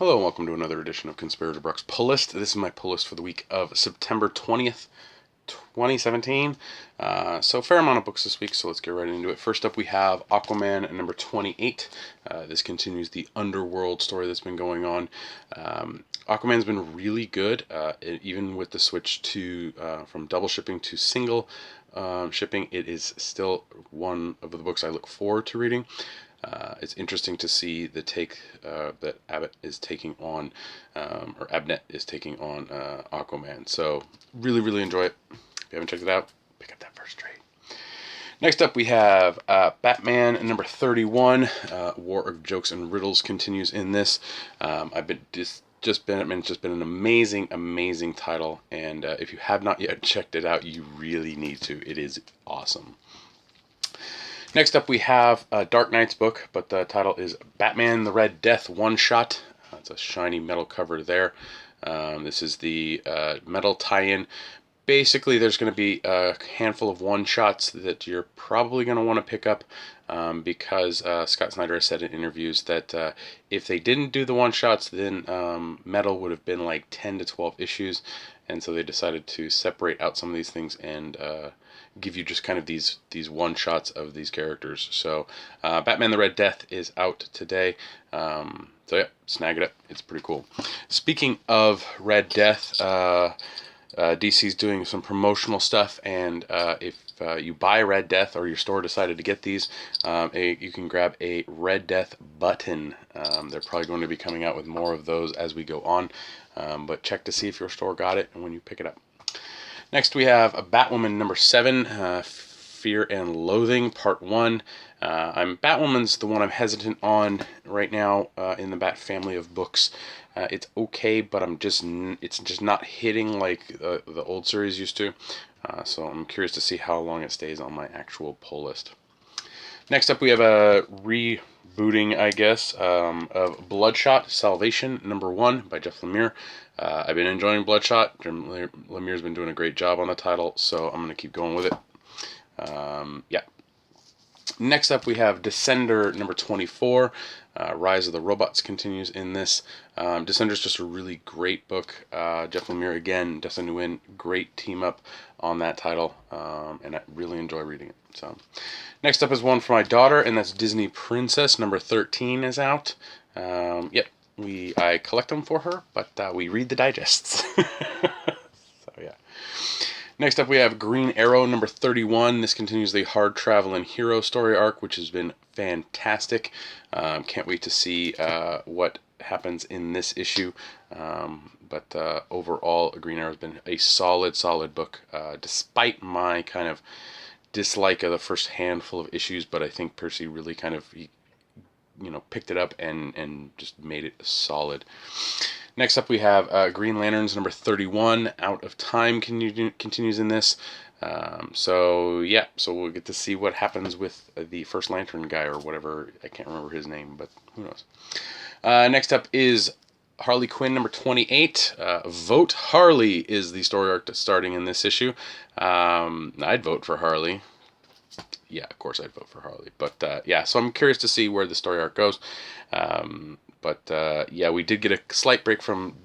Hello and welcome to another edition of Conspirator Brock's Pull List. This is my pull list for the week of September 20th, 2017. So fair amount of books this week, so let's get right into it. First up we have Aquaman number 28. This continues the underworld story that's been going on. Aquaman's been really good, even with the switch to from double shipping to single shipping. It is still one of the books I look forward to reading. It's interesting to see the take that Abbott is taking on, or Abnett is taking on Aquaman. So really, really enjoy it. If you haven't checked it out, pick up that first trade. Next up, we have Batman number 31. War of Jokes and Riddles continues in this. I've been it's just been an amazing, amazing title, and if you have not yet checked it out, you really need to. It is awesome. Next up we have Dark Knight's book, but the title is Batman the Red Death One Shot. It's a shiny metal cover there. This is the metal tie-in. Basically, there's going to be a handful of one-shots that you're probably going to want to pick up because Scott Snyder has said in interviews that if they didn't do the one-shots, then metal would have been like 10 to 12 issues, and so they decided to separate out some of these things and give you just kind of these one shots of these characters. So Batman the Red Death is out today. So yeah, snag it up. It's pretty cool. Speaking of Red Death, DC's doing some promotional stuff, and if you buy Red Death or your store decided to get these, you can grab a Red Death button. They're probably going to be coming out with more of those as we go on, but check to see if your store got it and when you pick it up. Next we have Batwoman number 7, Fear and Loathing, Part 1. Batwoman's the one I'm hesitant on right now in the Bat family of books. It's okay, but it's just not hitting like the old series used to. So I'm curious to see how long it stays on my actual pull list. Next up we have a rebooting, I guess, of Bloodshot Salvation number 1 by Jeff Lemire. I've been enjoying Bloodshot. Jim Lemire's been doing a great job on the title, so I'm going to keep going with it. Yeah. Next up we have Descender number 24. Rise of the Robots continues in this. Descender's just a really great book. Jeff Lemire again, Dustin Nguyen, great team up on that title, and I really enjoy reading it. So, next up is one for my daughter, and that's Disney Princess number 13 is out. Yep, I collect them for her, but we read the digests. So yeah. Next up we have Green Arrow number 31. This continues the hard traveling hero story arc, which has been fantastic. Can't wait to see what happens in this issue. But overall, Green Arrow has been a solid book, despite my kind of dislike of the first handful of issues. But I think Percy really kind of picked it up and just made it solid. Next up we have Green Lanterns number 31, Out of Time continues in this. So we'll get to see what happens with the first Lantern guy or whatever. I can't remember his name, but who knows. Next up is Harley Quinn number 28. Vote Harley is the story arc that's starting in this issue. I'd vote for Harley. Yeah, of course I'd vote for Harley. But yeah, so I'm curious to see where the story arc goes. Yeah, we did get a slight break from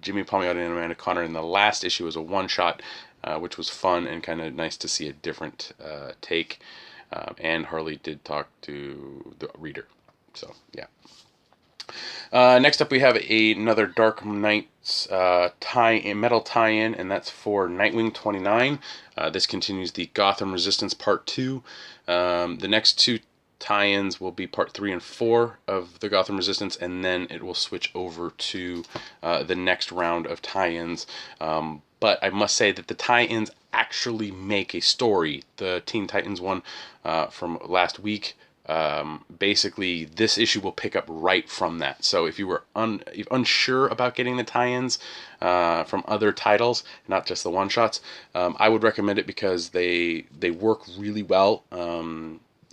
Jimmy Palmiotti and Amanda Conner in the last issue as a one-shot, which was fun and kind of nice to see a different take. And Harley did talk to the reader. So, yeah. Next up we have another Dark Knights metal tie-in, and that's for Nightwing 29. This continues the Gotham Resistance Part 2. The next two tie-ins will be Part 3 and 4 of the Gotham Resistance, and then it will switch over to the next round of tie-ins. But I must say that the tie-ins actually make a story. The Teen Titans one from last week, basically this issue will pick up right from that. So if you were unsure about getting the tie-ins from other titles, not just the one-shots, I would recommend it because they work really well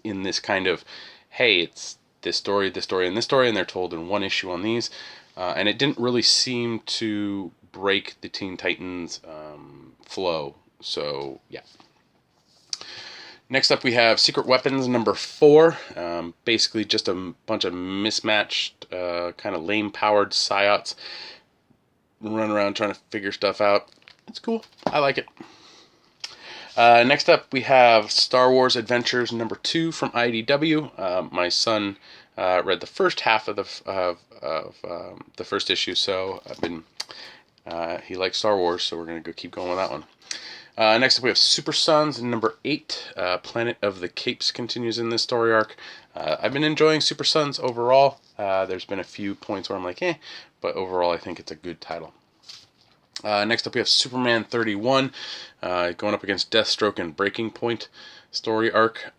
in this kind of, hey, it's this story, and this story, and they're told in one issue on these. And it didn't really seem to break the Teen Titans flow. So, yeah. Next up, we have Secret Weapons number 4. Basically, just a bunch of mismatched, kind of lame-powered psiots run around trying to figure stuff out. It's cool. I like it. Next up, we have Star Wars Adventures number 2 from IDW. My son read the first half of the first issue, so he likes Star Wars, so we're gonna keep going with that one. Next up, we have Super Sons number 8. Planet of the Capes continues in this story arc. I've been enjoying Super Sons overall. There's been a few points where I'm like, but overall I think it's a good title. Next up, we have Superman 31, going up against Deathstroke and Breaking Point story arc.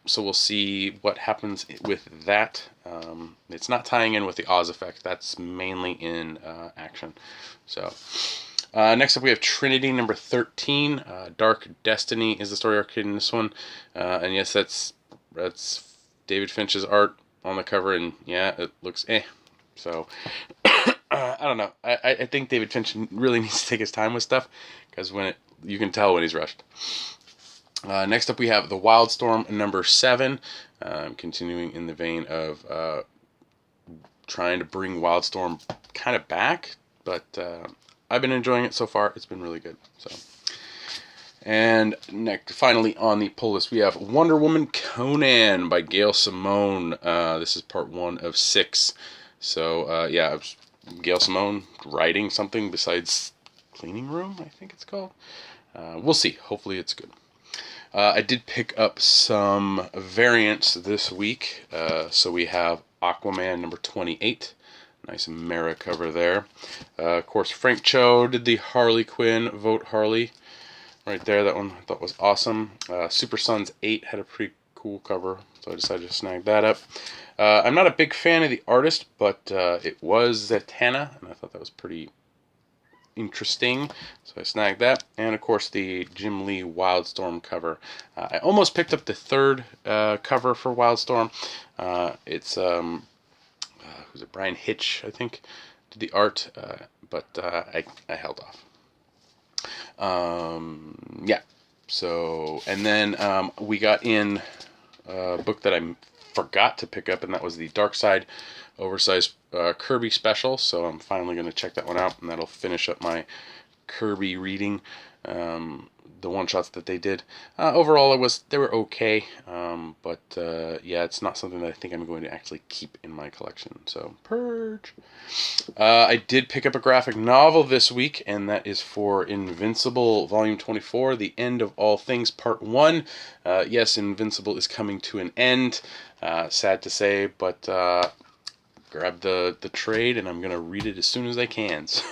So we'll see what happens with that. It's not tying in with the Oz effect. That's mainly in action. So next up, we have Trinity number 13. Dark Destiny is the story arc in this one. And yes, that's David Finch's art on the cover, and yeah, it looks So I don't know. I think David Finch really needs to take his time with stuff, because you can tell when he's rushed. Next up, we have The Wildstorm number 7, continuing in the vein of trying to bring Wildstorm kind of back, but I've been enjoying it so far. It's been really good. So, and finally on the pull list, we have Wonder Woman Conan by Gail Simone. This is part 1 of 6. So Gail Simone writing something besides Cleaning Room, I think it's called. We'll see. Hopefully it's good. I did pick up some variants this week. So we have Aquaman number 28. Nice Mara cover there. Of course, Frank Cho did the Harley Quinn Vote Harley right there. That one I thought was awesome. Super Sons 8 had a pretty cool cover, so I decided to snag that up. I'm not a big fan of the artist, but it was Zatanna, and I thought that was pretty interesting, so I snagged that. And of course, the Jim Lee Wildstorm cover. I almost picked up the third cover for Wildstorm. It's who's it? Brian Hitch, I think, did the art, but I held off. So, and then we got in a book that I forgot to pick up, and that was the Dark Side oversized Kirby special. So I'm finally going to check that one out, and that'll finish up my Kirby reading. The one shots that they did overall, they were okay, but it's not something that I think I'm going to actually keep in my collection. So Purge. I did pick up a graphic novel this week, and that is for Invincible Volume 24, The End of All Things Part 1. Yes, Invincible is coming to an end. Sad to say, but grab the trade, and I'm going to read it as soon as I can. So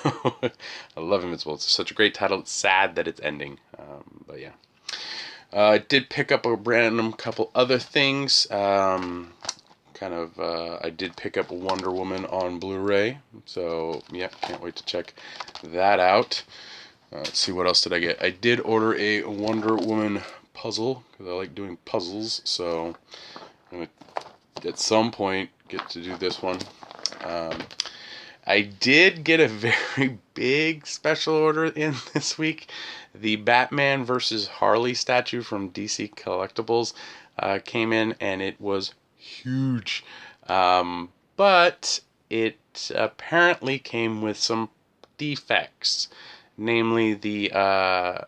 I love Invincible. It's such a great title. It's sad that it's ending. But yeah. I did pick up a random couple other things. I did pick up Wonder Woman on Blu-ray. So yeah, can't wait to check that out. Let's see, what else did I get? I did order a Wonder Woman puzzle, because I like doing puzzles. So I'm going to, at some point, get to do this one. I did get a very big special order in this week. The Batman versus Harley statue from DC Collectibles came in, and it was huge. But it apparently came with some defects. Namely, so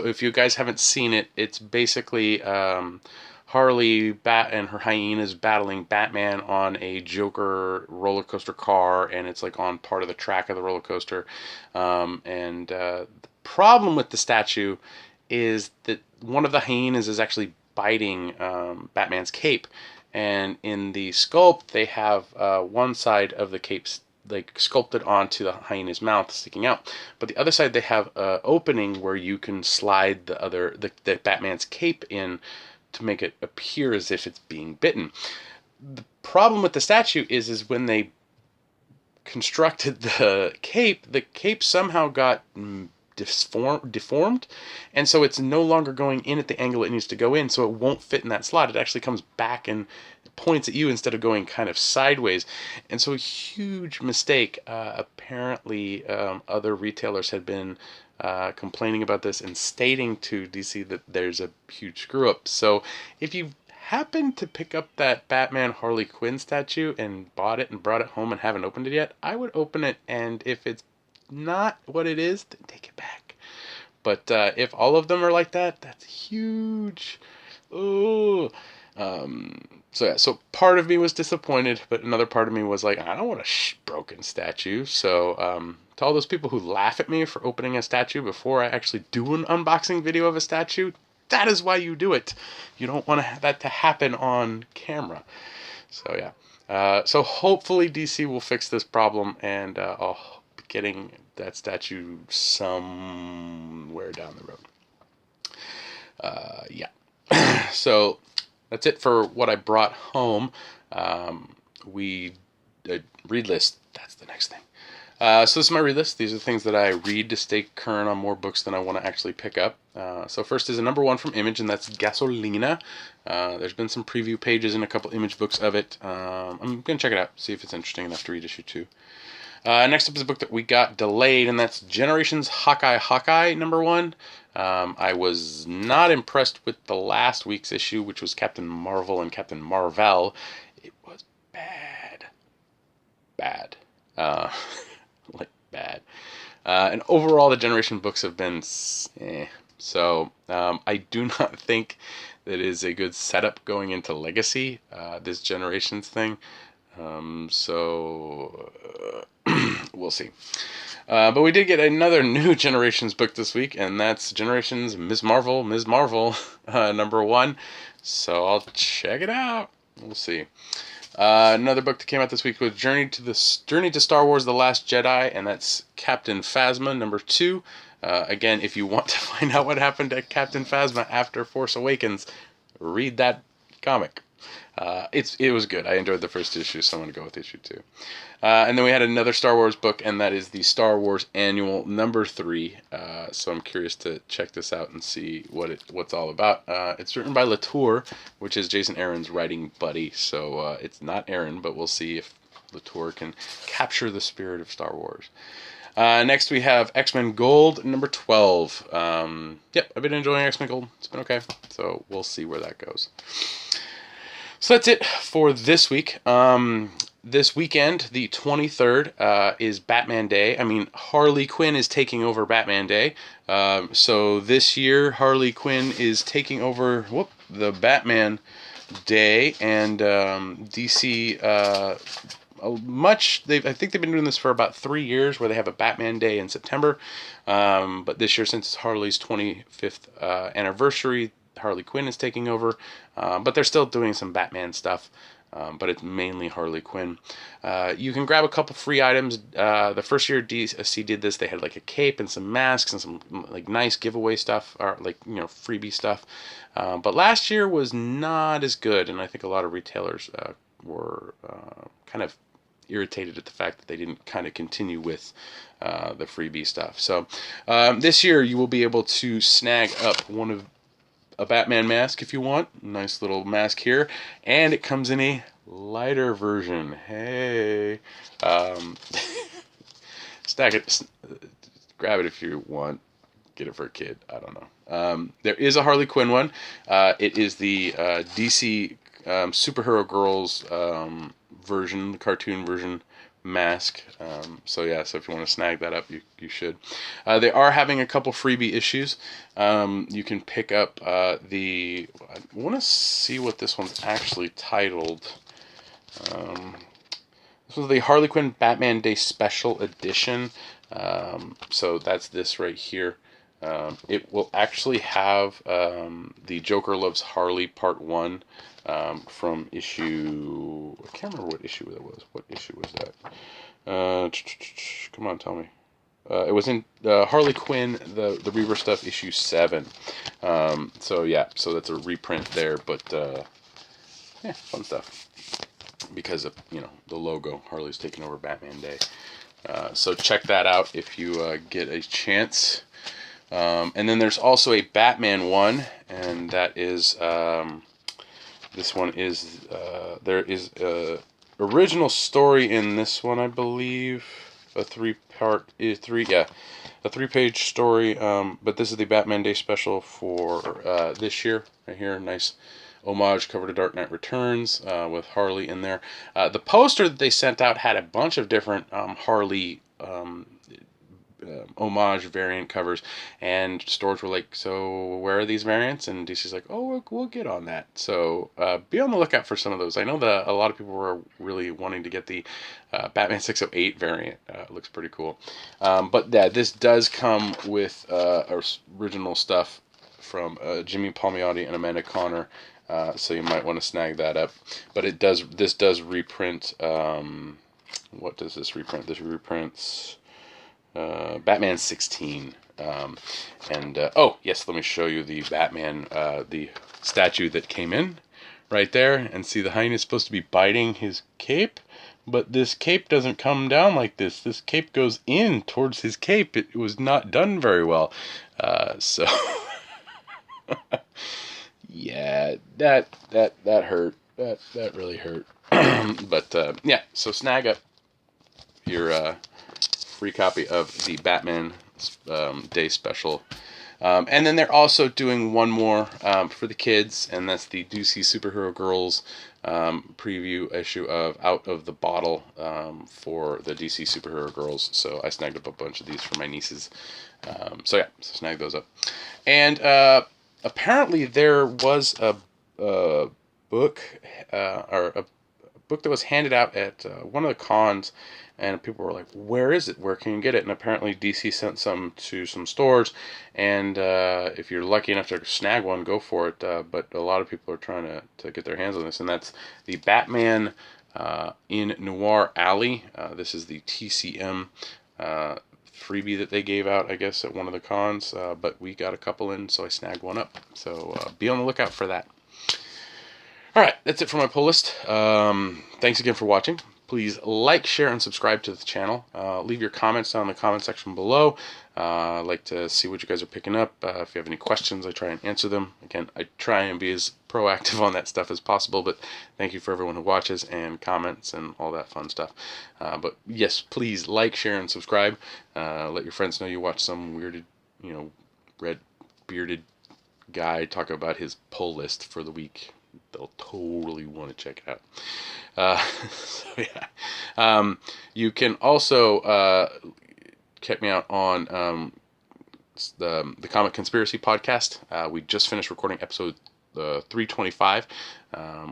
if you guys haven't seen it, it's basically Harley and her hyenas battling Batman on a Joker roller coaster car, and it's like on part of the track of the roller coaster. The problem with the statue is that one of the hyenas is actually biting Batman's cape, and in the sculpt they have one side of the cape like sculpted onto the hyena's mouth sticking out, but the other side they have an opening where you can slide the Batman's cape in to make it appear as if it's being bitten. The problem with the statue is when they constructed the cape somehow got deformed, and so it's no longer going in at the angle it needs to go in, so it won't fit in that slot. It actually comes back and points at you instead of going kind of sideways, and so a huge mistake. Apparently other retailers had been complaining about this and stating to DC that there's a huge screw up. So if you happen to pick up that Batman Harley Quinn statue and bought it and brought it home and haven't opened it yet, I would open it, and if it's not what it is, then take it back. But if all of them are like that, that's huge. Ooh. So part of me was disappointed, but another part of me was like, I don't want a broken statue. So to all those people who laugh at me for opening a statue before I actually do an unboxing video of a statue, that is why you do it. You don't want that to happen on camera. So yeah. So hopefully DC will fix this problem, and I'll be getting that statue somewhere down the road. Yeah. So that's it for what I brought home. Read list. That's the next thing. So this is my read list. These are the things that I read to stay current on more books than I want to actually pick up. So first is a number 1 from Image, and that's Gasolina. There's been some preview pages and a couple Image books of it. I'm going to check it out, see if it's interesting enough to read issue 2. Next up is a book that we got delayed, and that's Generations Hawkeye number 1. I was not impressed with the last week's issue, which was Captain Marvel and Captain Marvel. It was bad. Like bad. And overall, the Generation books have been So I do not think that is a good setup going into Legacy, this Generations thing. We'll see. But we did get another new Generations book this week, and that's Generations Ms. Marvel, number 1. So I'll check it out. We'll see. Another book that came out this week was Journey to Star Wars: The Last Jedi, and that's Captain Phasma, number 2. Again, if you want to find out what happened to Captain Phasma after Force Awakens, read that comic. It was good. I enjoyed the first issue, so I'm going to go with issue 2. And then we had another Star Wars book, and that is the Star Wars Annual number 3. So I'm curious to check this out and see what's all about. It's written by Latour, which is Jason Aaron's writing buddy. So it's not Aaron, but we'll see if Latour can capture the spirit of Star Wars. Next we have X-Men Gold number 12. Yep, I've been enjoying X-Men Gold. It's been okay. So we'll see where that goes. So that's it for this week. This weekend, the 23rd, is Batman Day. Harley Quinn is taking over Batman Day. So this year, Harley Quinn is taking over the Batman Day, and DC I think they've been doing this for about 3 years, where they have a Batman Day in September. But this year, since it's Harley's 25th anniversary, Harley Quinn is taking over, but they're still doing some Batman stuff, but it's mainly Harley Quinn. You can grab a couple free items. The first year DC did this, they had like a cape and some masks and some like nice giveaway stuff, or freebie stuff. But last year was not as good, and I think a lot of retailers were kind of irritated at the fact that they didn't kind of continue with the freebie stuff. So this year you will be able to snag up a Batman mask if you want. Nice little mask here, and it comes in a lighter version. Hey, stack it, grab it if you want. Get it for a kid. I don't know. There is a Harley Quinn one. It is the DC Superhero Girls version, the cartoon version mask. So if you want to snag that up, you should. They are having a couple freebie issues. You can pick up I want to see what this one's actually titled. This was the Harley Quinn Batman Day Special Edition. So that's this right here. It will actually have the Joker Loves Harley Part 1 from issue... I can't remember what issue that was. What issue was that? Come on, tell me. It was in Harley Quinn, the Reaver Stuff, issue 7. So that's a reprint there, but fun stuff. Because of, the logo, Harley's taking over Batman Day. So check that out if you get a chance. And then there's also a Batman one, and that is, this one is, there is a original story in this one, I believe. a three-page story. But this is the Batman Day special for this year. Right here, nice homage cover to Dark Knight Returns with Harley in there. The poster that they sent out had a bunch of different Harley homage variant covers, and stores were like, so where are these variants? And DC's like, oh, we'll get on that. So be on the lookout for some of those. I know that a lot of people were really wanting to get the Batman 608 variant. It looks pretty cool. But yeah, this does come with original stuff from Jimmy Palmiotti and Amanda Connor. So you might want to snag that up. But this does reprint. What does this reprint? This reprints Batman 16. Oh yes, let me show you the Batman, the statue that came in right there, and see the hind is supposed to be biting his cape, but this cape doesn't come down like this. This cape goes in towards his cape. It was not done very well. So yeah, that hurt. That really hurt. But yeah, so snag up your free copy of the Batman Day special. And then they're also doing one more for the kids, and that's the DC Superhero Girls preview issue of Out of the Bottle for the DC Superhero Girls. So I snagged up a bunch of these for my nieces. So yeah, so snag those up. And apparently there was a book or a book that was handed out at one of the cons, and people were like, where is it? Where can you get it? And apparently DC sent some to some stores, and if you're lucky enough to snag one, go for it. But a lot of people are trying to get their hands on this, and that's the Batman in Noir Alley. This is the TCM freebie that they gave out, I guess, at one of the cons. But we got a couple in, so I snagged one up. So be on the lookout for that. Alright, that's it for my pull list. Thanks again for watching. Please like, share, and subscribe to the channel. Leave your comments down in the comment section below. I'd like to see what you guys are picking up. If you have any questions, I try and answer them. Again, I try and be as proactive on that stuff as possible, but thank you for everyone who watches and comments and all that fun stuff. But yes, please like, share, and subscribe. Let your friends know you watch some weirded, red bearded guy talk about his pull list for the week. They'll totally want to check it out. So yeah, you can also check me out on the Comic Conspiracy podcast. We just finished recording episode 325,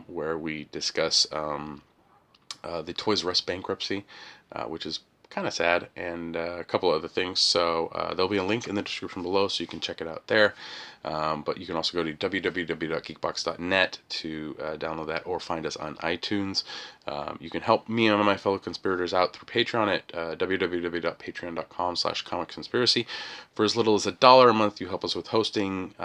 where we discuss the Toys R Us bankruptcy, which is kind of sad, and a couple other things. So there'll be a link in the description below, so you can check it out there. But you can also go to www.geekbox.net to download that, or find us on iTunes. You can help me and my fellow conspirators out through Patreon at www.patreon.com/comicconspiracy. For as little as $1 a month, you help us with hosting,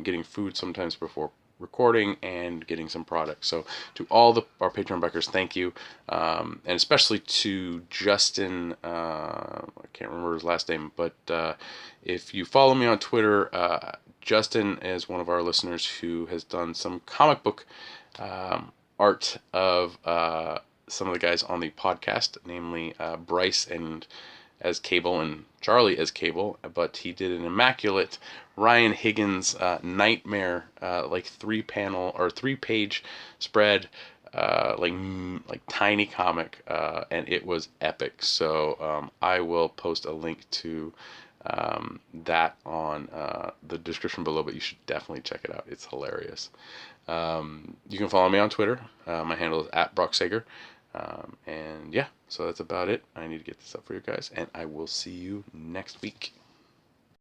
getting food sometimes before recording, and getting some products. So to all our Patreon backers, thank you, and especially to Justin, I can't remember his last name, but if you follow me on Twitter, Justin is one of our listeners who has done some comic book art of some of the guys on the podcast, namely Bryce and as Cable and Charlie as Cable, but he did an immaculate Ryan Higgins Nightmare, like 3-page spread, like tiny comic, and it was epic. So I will post a link to that on the description below, but you should definitely check it out. It's hilarious. You can follow me on Twitter. My handle is @BrockSager. And yeah, so that's about it. I need to get this up for you guys, and I will see you next week.